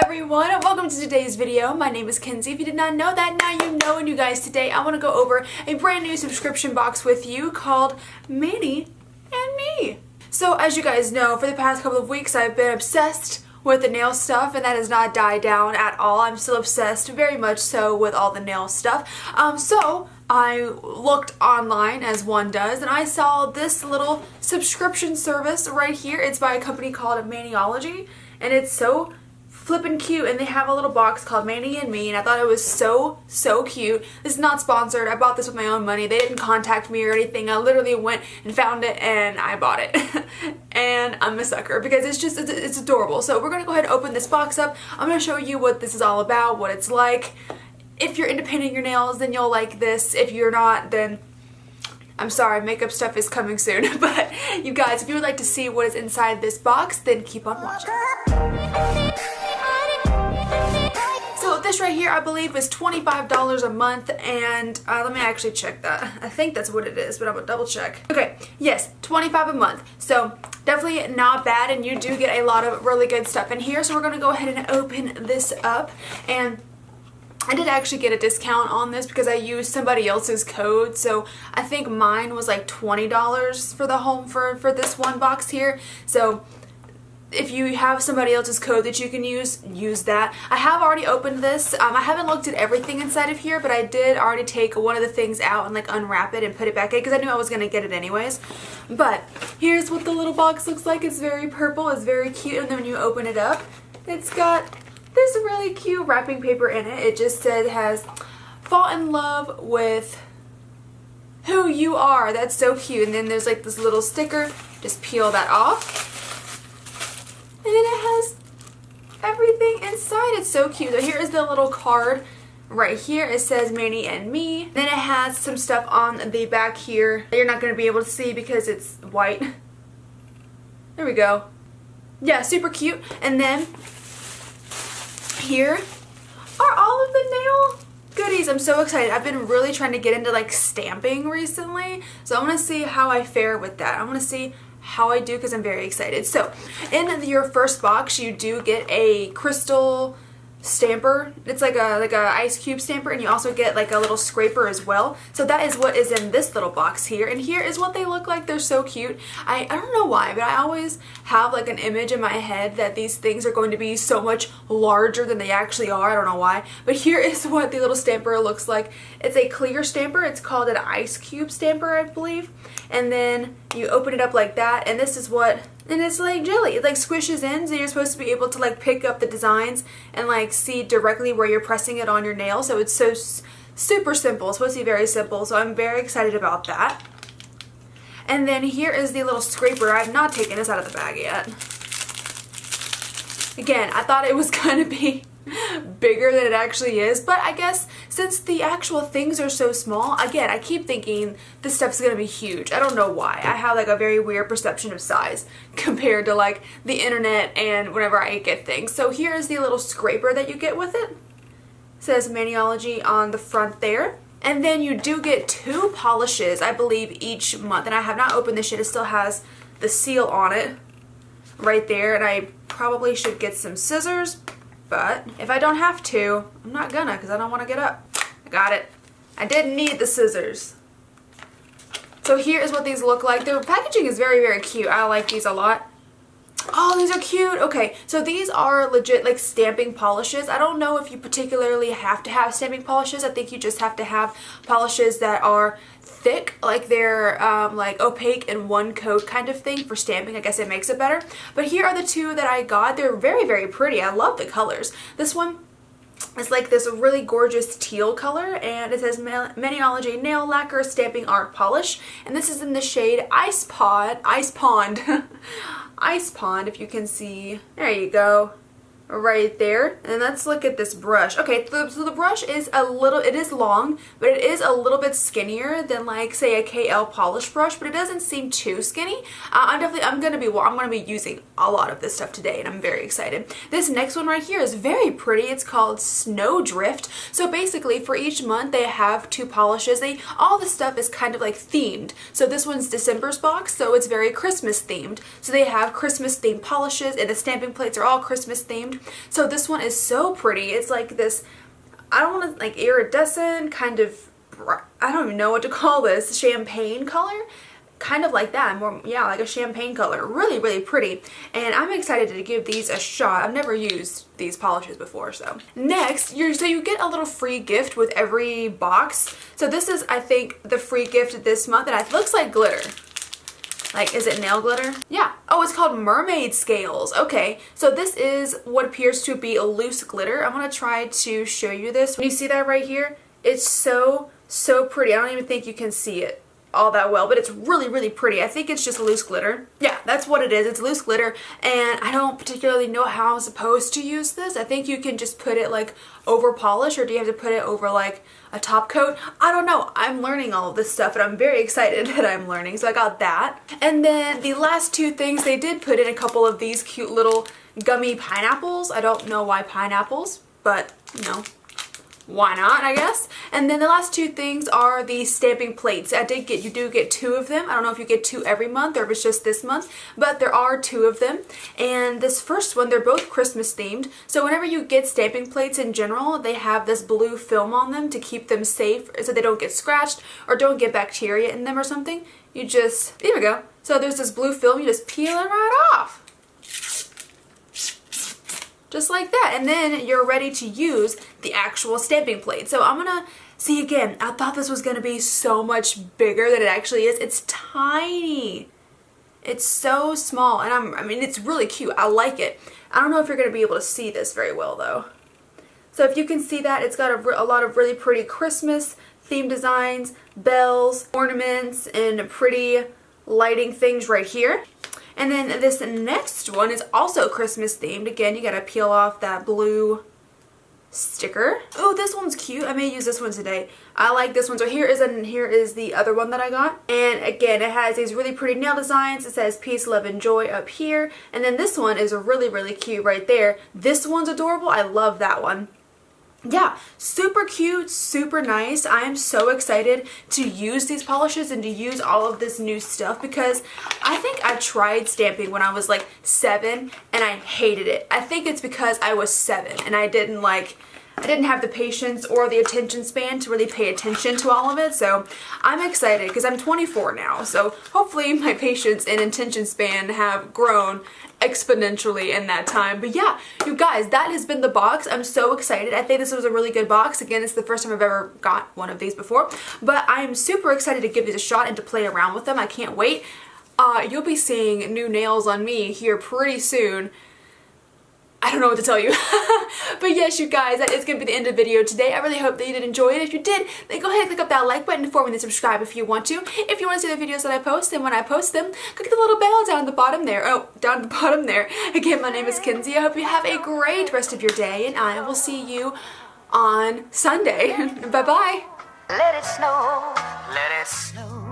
everyone, and welcome to today's video. My name is Kenzie. If you did not know that, now you know. And you guys, today I want to go over a brand new subscription box with you called Mani and Me. So as you guys know, for the past couple of weeks I've been obsessed with the nail stuff, and that has not died down at all. I'm still obsessed, very much so, with all the nail stuff. So I looked online, as one does, and I saw this little subscription service right here. It's by a company called Maniology, and it's so flippin' cute, and they have a little box called Mani and Me, and I thought it was so cute. This is not sponsored. I bought this with my own money. They didn't contact me or anything. I literally went and found it and I bought it. And I'm a sucker because it's adorable. So we're gonna go ahead and open this box up. I'm gonna show you what this is all about, what it's like. If you're into painting your nails, then you'll like this. If you're not, then I'm sorry, makeup stuff is coming soon. But you guys, if you would like to see what is inside this box, then keep on watching. So this right here, I believe, is $25 a month, and let me actually check that. I think that's what it is, but I'm gonna double check. Okay, yes, $25 a month. So definitely not bad, and you do get a lot of really good stuff in here. So we're gonna go ahead and open this up, and I did actually get a discount on this because I used somebody else's code. So I think mine was like $20 for the home for this one box here. So if you have somebody else's code that you can use that. I have already opened this. I haven't looked at everything inside of here, but I did already take one of the things out and like unwrap it and put it back in because I knew I was going to get it anyways. But here's what the little box looks like. It's very purple. It's very cute. And then when you open it up, it's got this really cute wrapping paper in it. It just said it has fall in love with who you are. That's so cute. And then there's like this little sticker. Just peel that off. And then it has everything inside. It's so cute. So here is the little card right here. It says Mani and Me. Then it has some stuff on the back here that you're not going to be able to see because it's white. There we go. Yeah, super cute. And then here are all of the nail goodies. I'm so excited. I've been really trying to get into like stamping recently. So I want to see how I fare with that. I want to see how I do because I'm very excited. So in your first box you do get a crystal stamper. It's like a ice cube stamper, and you also get like a little scraper as well. So that is what is in this little box here, and here is what they look like. They're so cute. I don't know why, but I always have like an image in my head that these things are going to be so much larger than they actually are. I don't know why, but here is what the little stamper looks like. It's a clear stamper. It's called an ice cube stamper, I believe. And then you open it up like that, and this is what, and it's like jelly. It like squishes in, so you're supposed to be able to like pick up the designs and like see directly where you're pressing it on your nail. So it's so super simple. It's supposed to be very simple, so I'm very excited about that. And then here is the little scraper. I've not taken this out of the bag yet. Again, I thought it was going to be bigger than it actually is, but I guess since the actual things are so small, again, I keep thinking this stuff's gonna be huge. I don't know why. I have like a very weird perception of size compared to like the internet and whenever I get things. So here is the little scraper that you get with it. It says Maniology on the front there. And then you do get 2 polishes, I believe, each month. And I have not opened this yet. It still has the seal on it right there. And I probably should get some scissors, but if I don't have to, I'm not gonna because I don't want to get up. I got it. I didn't need the scissors. So here is what these look like. Their packaging is very cute. I like these a lot. Oh, these are cute. Okay, so these are legit like stamping polishes. I don't know if you particularly have to have stamping polishes. I think you just have to have polishes that are thick, like they're like opaque in one coat kind of thing for stamping. I guess it makes it better. But here are the 2 that I got. They're very pretty. I love the colors. This one is like this really gorgeous teal color, and it says Maniology Nail Lacquer Stamping Art Polish, and this is in the shade Ice Pond. Ice Pond, if you can see. There you go. Right there. And let's look at this brush. Okay, so the brush is it is long, but it is a little bit skinnier than like say a KL polish brush, but it doesn't seem too skinny. I'm gonna be using a lot of this stuff today, and I'm very excited. This next one right here is very pretty. It's called Snowdrift. So basically for each month they have 2 polishes. All the stuff is kind of like themed. So this one's December's box, so it's very Christmas themed. So they have Christmas themed polishes, and the stamping plates are all Christmas themed. themed. So this one is so pretty. It's like this, I don't want to, like iridescent kind of, I don't even know what to call this, champagne color. Kind of like that, more, yeah, like a champagne color. Really, really pretty. And I'm excited to give these a shot. I've never used these polishes before, so. Next, you get a little free gift with every box. So this is, I think, the free gift this month, and it looks like glitter. Like, is it nail glitter? Yeah. Oh, it's called Mermaid Scales. Okay, so this is what appears to be a loose glitter. I'm gonna try to show you this. When you see that right here, it's so, so pretty. I don't even think you can see it all that well, but it's really, really pretty. I think it's just loose glitter. Yeah, that's what it is. It's loose glitter, and I don't particularly know how I'm supposed to use this. I think you can just put it like over polish, or do you have to put it over like a top coat? I don't know. I'm learning all of this stuff, and I'm very excited that I'm learning, so I got that. And then the last two things, they did put in a couple of these cute little gummy pineapples. I don't know why pineapples, but you know, why not, I guess. And then the last two things are the stamping plates. You do get two of them. I don't know if you get two every month or if it's just this month, but there are two of them. And this first one, they're both Christmas themed. So whenever you get stamping plates in general, they have this blue film on them to keep them safe so they don't get scratched or don't get bacteria in them or something. You just, there we go. So there's this blue film, you just peel it right off. Just like that, and then you're ready to use the actual stamping plate. So I'm gonna see again. I thought this was gonna be so much bigger than it actually is. It's tiny. It's so small, and I mean, it's really cute. I like it. I don't know if you're gonna be able to see this very well though. So if you can see that, it's got a lot of really pretty Christmas theme designs, bells, ornaments, and pretty lighting things right here. And then this next one is also Christmas themed. Again, you gotta peel off that blue sticker. Oh, this one's cute. I may use this one today. I like this one. So here is the other one that I got. And again, it has these really pretty nail designs. It says peace, love, and joy up here. And then this one is really, really cute right there. This one's adorable. I love that one. Yeah, super cute, super nice. I am so excited to use these polishes and to use all of this new stuff because I think I tried stamping when I was like 7 and I hated it. I think it's because I was 7 and I didn't have the patience or the attention span to really pay attention to all of it. So I'm excited because I'm 24 now. So hopefully my patience and attention span have grown exponentially in that time. But yeah, you guys, that has been the box. I'm so excited. I think this was a really good box. Again, it's the first time I've ever got one of these before, but I'm super excited to give these a shot and to play around with them. I can't wait. You'll be seeing new nails on me here pretty soon. I don't know what to tell you. But yes, you guys, that is going to be the end of the video today. I really hope that you did enjoy it. If you did, then go ahead and click up that like button for me and subscribe if you want to. If you want to see the videos that I post, and when I post them, click the little bell down at the bottom there. Oh, down at the bottom there. Again, my name is Kenzie. I hope you have a great rest of your day, and I will see you on Sunday. Bye-bye. Let it snow. Let it snow.